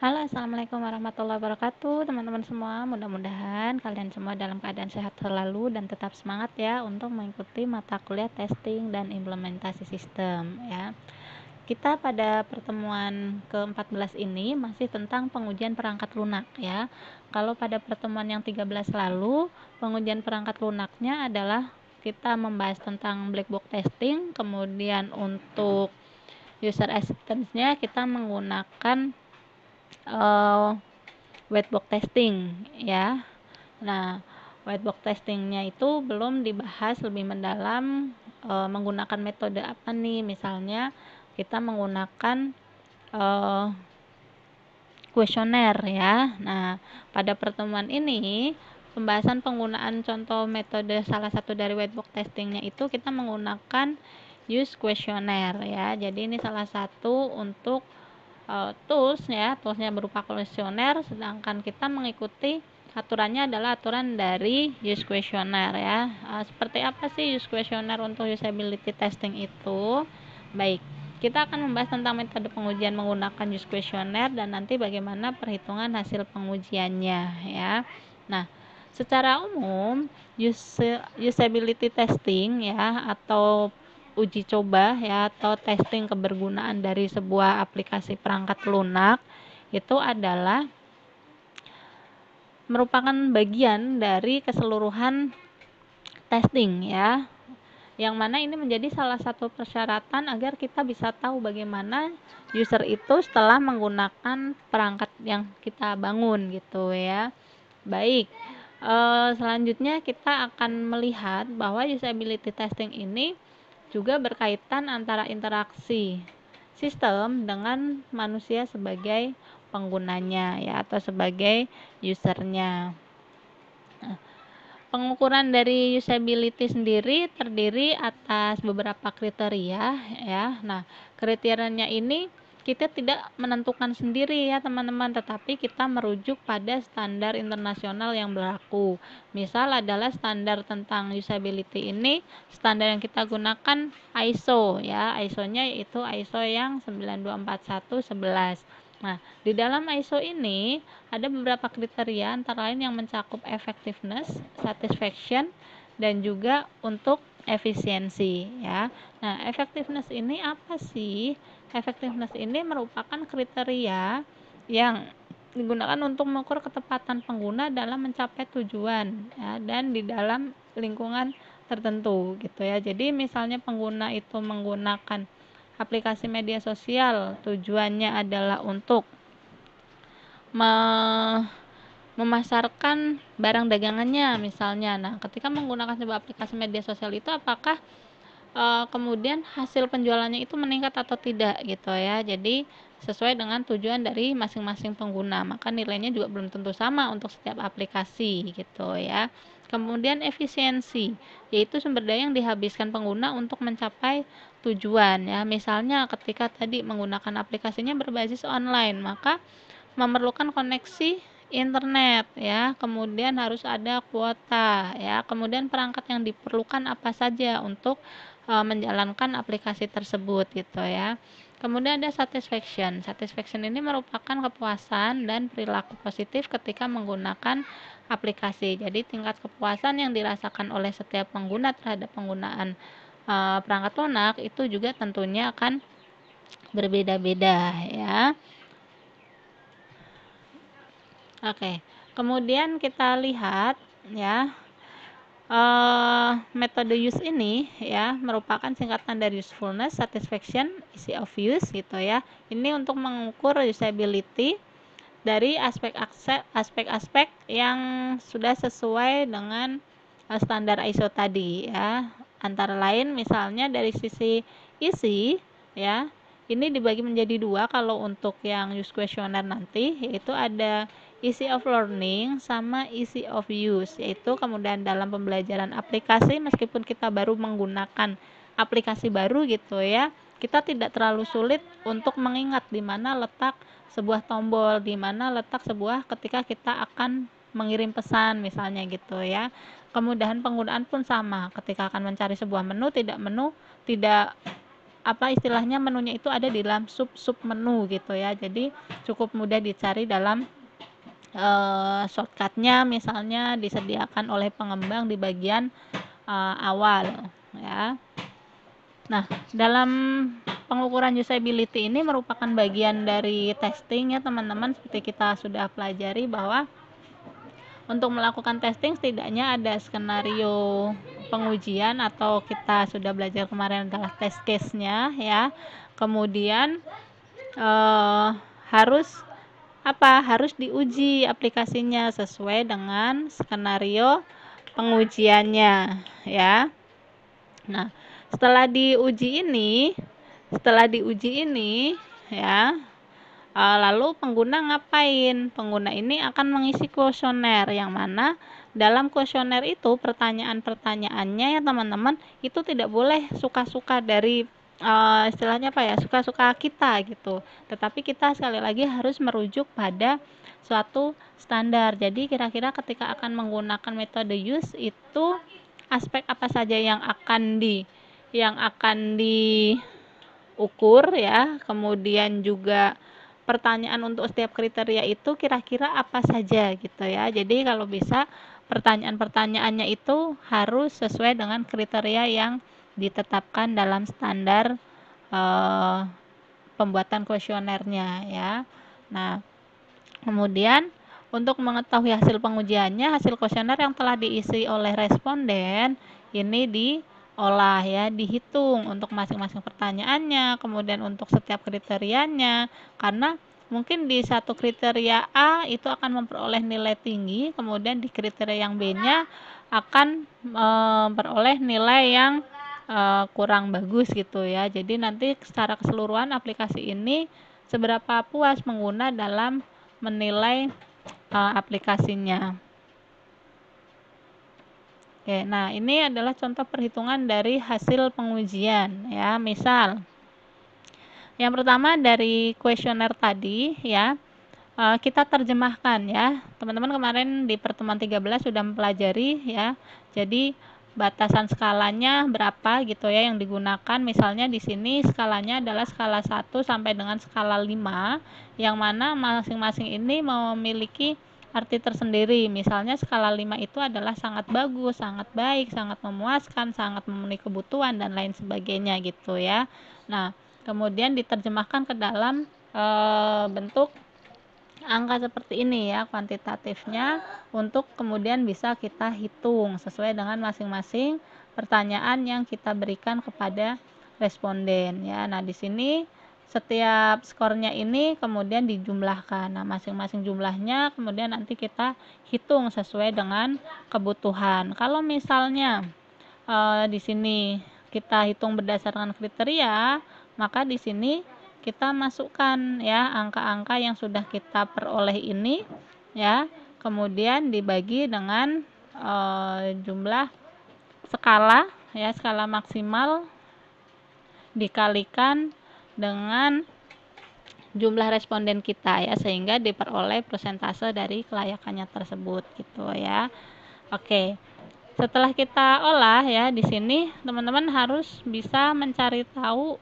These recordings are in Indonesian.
Halo, assalamualaikum warahmatullahi wabarakatuh, teman-teman semua. Mudah-mudahan kalian semua dalam keadaan sehat selalu dan tetap semangat ya untuk mengikuti mata kuliah testing dan implementasi sistem ya. Kita pada pertemuan ke-14 ini masih tentang pengujian perangkat lunak ya. Kalau pada pertemuan yang 13 lalu, pengujian perangkat lunaknya adalah kita membahas tentang black box testing, kemudian untuk user acceptance-nya kita menggunakan white box testing ya. Nah, white box testingnya itu belum dibahas lebih mendalam menggunakan metode apa nih. Misalnya kita menggunakan kuesioner ya. Nah, pada pertemuan ini pembahasan penggunaan contoh metode salah satu dari white box testingnya itu kita menggunakan use kuesioner ya. Jadi ini salah satu untuk tools ya, toolsnya berupa kuesioner, sedangkan kita mengikuti aturannya adalah aturan dari use questionnaire ya. Seperti apa sih use questionnaire untuk usability testing itu? Baik, kita akan membahas tentang metode pengujian menggunakan use questionnaire dan nanti bagaimana perhitungan hasil pengujiannya ya. Nah, secara umum usability testing ya atau uji coba ya atau testing kebergunaan dari sebuah aplikasi perangkat lunak itu adalah merupakan bagian dari keseluruhan testing ya, yang mana ini menjadi salah satu persyaratan agar kita bisa tahu bagaimana user itu setelah menggunakan perangkat yang kita bangun gitu ya. Baik, selanjutnya kita akan melihat bahwa usability testing ini juga berkaitan antara interaksi sistem dengan manusia sebagai penggunanya ya atau sebagai usernya. Nah, pengukuran dari usability sendiri terdiri atas beberapa kriteria ya. Nah, kriterianya ini kita tidak menentukan sendiri ya teman-teman, tetapi kita merujuk pada standar internasional yang berlaku. Misal adalah standar tentang usability ini, standar yang kita gunakan ISO ya, ISO-nya itu ISO yang 924111. Nah, di dalam ISO ini ada beberapa kriteria antara lain yang mencakup effectiveness, satisfaction, dan juga untuk efisiensi ya. Nah, effectiveness ini apa sih? Effectiveness ini merupakan kriteria yang digunakan untuk mengukur ketepatan pengguna dalam mencapai tujuan ya, dan di dalam lingkungan tertentu gitu ya. Jadi misalnya pengguna itu menggunakan aplikasi media sosial, tujuannya adalah untuk memasarkan barang dagangannya misalnya. Nah, ketika menggunakan sebuah aplikasi media sosial itu apakah kemudian hasil penjualannya itu meningkat atau tidak gitu ya. Jadi sesuai dengan tujuan dari masing-masing pengguna, maka nilainya juga belum tentu sama untuk setiap aplikasi gitu ya. Kemudian efisiensi, yaitu sumber daya yang dihabiskan pengguna untuk mencapai tujuan ya. Misalnya ketika tadi menggunakan aplikasinya berbasis online, maka memerlukan koneksi internet ya, kemudian harus ada kuota ya, kemudian perangkat yang diperlukan apa saja untuk menjalankan aplikasi tersebut gitu ya. Kemudian ada satisfaction. Satisfaction ini merupakan kepuasan dan perilaku positif ketika menggunakan aplikasi. Jadi tingkat kepuasan yang dirasakan oleh setiap pengguna terhadap penggunaan perangkat lunak itu juga tentunya akan berbeda-beda ya. Oke, kemudian kita lihat ya, metode use ini ya merupakan singkatan dari usefulness, satisfaction, ease of use gitu ya. Ini untuk mengukur usability dari aspek-aspek yang sudah sesuai dengan standar ISO tadi ya. Antara lain misalnya dari sisi isi ya, ini dibagi menjadi dua kalau untuk yang use questionnaire nanti, yaitu ada easy of learning sama easy of use, yaitu kemudian dalam pembelajaran aplikasi meskipun kita baru menggunakan aplikasi baru gitu ya, kita tidak terlalu sulit untuk mengingat di mana letak sebuah tombol, di mana letak sebuah ketika kita akan mengirim pesan misalnya gitu ya. Kemudahan penggunaan pun sama, ketika akan mencari sebuah menu tidak apa istilahnya, menunya itu ada di dalam sub menu gitu ya. Jadi cukup mudah dicari dalam shortcutnya, misalnya disediakan oleh pengembang di bagian awal ya. Nah, dalam pengukuran usability ini merupakan bagian dari testing ya teman-teman. Seperti kita sudah pelajari bahwa untuk melakukan testing setidaknya ada skenario pengujian, atau kita sudah belajar kemarin adalah test case-nya ya. Kemudian harus diuji aplikasinya sesuai dengan skenario pengujiannya ya. Nah, setelah diuji ini ya, lalu pengguna ngapain? Pengguna ini akan mengisi kuesioner, yang mana dalam kuesioner itu pertanyaan-pertanyaannya ya teman-teman, itu tidak boleh suka-suka dari istilahnya apa ya, suka-suka kita gitu, tetapi kita sekali lagi harus merujuk pada suatu standar. Jadi kira-kira ketika akan menggunakan metode use itu aspek apa saja yang akan diukur ya, kemudian juga pertanyaan untuk setiap kriteria itu kira-kira apa saja gitu ya. Jadi kalau bisa pertanyaan-pertanyaannya itu harus sesuai dengan kriteria yang ditetapkan dalam standar pembuatan kuesionernya ya. Nah, kemudian untuk mengetahui hasil pengujiannya, hasil kuesioner yang telah diisi oleh responden ini diolah ya, dihitung untuk masing-masing pertanyaannya, kemudian untuk setiap kriterianya, karena mungkin di satu kriteria A itu akan memperoleh nilai tinggi, kemudian di kriteria yang B-nya akan memperoleh nilai yang kurang bagus gitu ya. Jadi nanti secara keseluruhan aplikasi ini seberapa puas pengguna dalam menilai aplikasinya. Oke, nah ini adalah contoh perhitungan dari hasil pengujian ya. Misal yang pertama dari kuesioner tadi ya, kita terjemahkan ya. Teman-teman kemarin di pertemuan 13 sudah mempelajari ya. Jadi batasan skalanya berapa gitu ya yang digunakan. Misalnya di sini skalanya adalah skala 1 sampai dengan skala 5, yang mana masing-masing ini memiliki arti tersendiri. Misalnya skala 5 itu adalah sangat bagus, sangat baik, sangat memuaskan, sangat memenuhi kebutuhan dan lain sebagainya gitu ya. Nah, kemudian diterjemahkan ke dalam bentuk angka seperti ini ya, kuantitatifnya, untuk kemudian bisa kita hitung sesuai dengan masing-masing pertanyaan yang kita berikan kepada responden ya. Nah, di sini setiap skornya ini kemudian dijumlahkan. Nah, masing-masing jumlahnya kemudian nanti kita hitung sesuai dengan kebutuhan. Kalau misalnya di sini kita hitung berdasarkan kriteria, maka di sini kita masukkan ya angka-angka yang sudah kita peroleh ini ya, kemudian dibagi dengan jumlah skala ya, skala maksimal dikalikan dengan jumlah responden kita ya, sehingga diperoleh persentase dari kelayakannya tersebut gitu ya. Oke. Setelah kita olah ya, di sini teman-teman harus bisa mencari tahu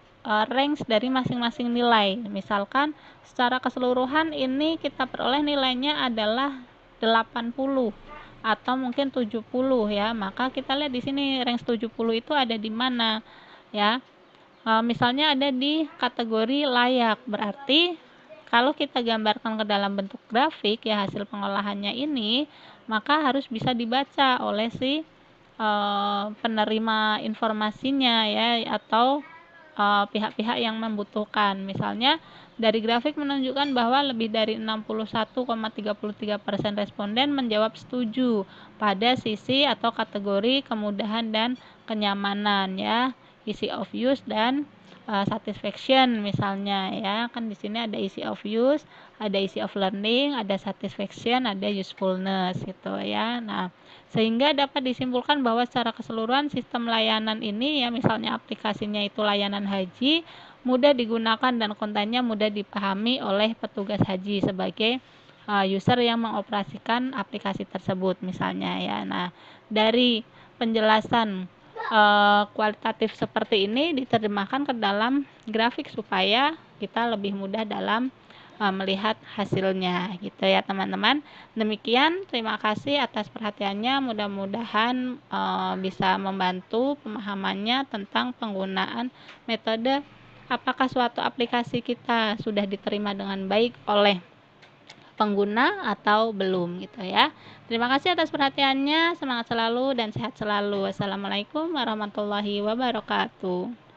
range dari masing-masing nilai. Misalkan secara keseluruhan ini kita peroleh nilainya adalah 80 atau mungkin 70 ya. Maka kita lihat di sini range 70 itu ada di mana ya. Misalnya ada di kategori layak. Berarti kalau kita gambarkan ke dalam bentuk grafik ya hasil pengolahannya ini, maka harus bisa dibaca oleh si penerima informasinya ya, atau pihak-pihak yang membutuhkan. Misalnya dari grafik menunjukkan bahwa lebih dari 61,33% responden menjawab setuju pada sisi atau kategori kemudahan dan kenyamanan ya, easy of use dan satisfaction misalnya ya. Kan di sini ada easy of use, ada easy of learning, ada satisfaction, ada usefulness gitu ya. Nah, sehingga dapat disimpulkan bahwa secara keseluruhan sistem layanan ini ya, misalnya aplikasinya itu layanan haji, mudah digunakan dan kontennya mudah dipahami oleh petugas haji sebagai user yang mengoperasikan aplikasi tersebut misalnya ya. Nah, dari penjelasan kualitatif seperti ini diterjemahkan ke dalam grafik supaya kita lebih mudah dalam melihat hasilnya gitu ya teman-teman. Demikian, terima kasih atas perhatiannya, mudah-mudahan bisa membantu pemahamannya tentang penggunaan metode apakah suatu aplikasi kita sudah diterima dengan baik oleh pengguna atau belum gitu ya. Terima kasih atas perhatiannya, semangat selalu dan sehat selalu. Wassalamualaikum warahmatullahi wabarakatuh.